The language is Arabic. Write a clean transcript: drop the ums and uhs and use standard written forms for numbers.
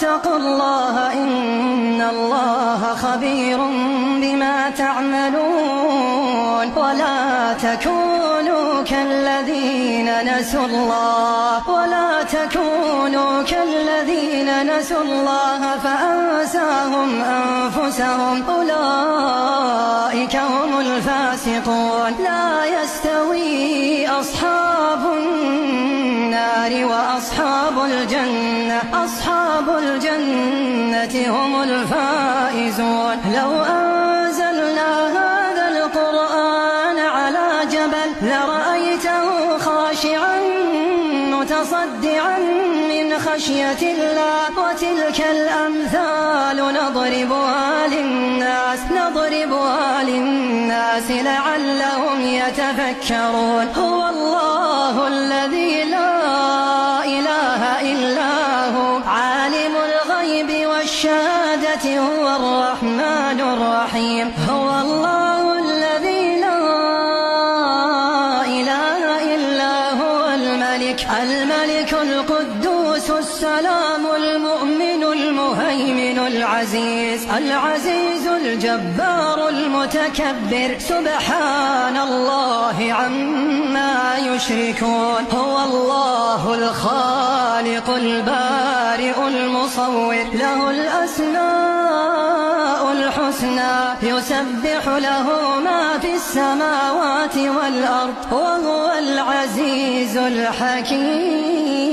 واتقوا الله إن الله خبير بما تعملون. ولا تكونوا كالذين نسوا الله فأنساهم أنفسهم أولئك هم الفاسقون. لا يستوي أصحاب النار وأصحاب الجنة، أصحاب الجنة هم الفائزون. لو أنزلنا هذا القرآن على جبل لرأيته خاشعا متصدعا من خشية الله. وتلك الأمثال نضربها للناس لعلهم يتفكرون. هو الله الذي لا إله إلا هو عالم الغيب والشهادة هو الرحمن الرحيم. هو الله الذي لا إله إلا هو الملك القدوس السلام المؤمن المهيمن العزيز الجبار المتكبر. سبحان الله عما يشركون. هو الله الخالق البارئ المصور، له الأسماء الحسنى، يسبح له ما في السماوات والأرض، وهو العزيز الحكيم.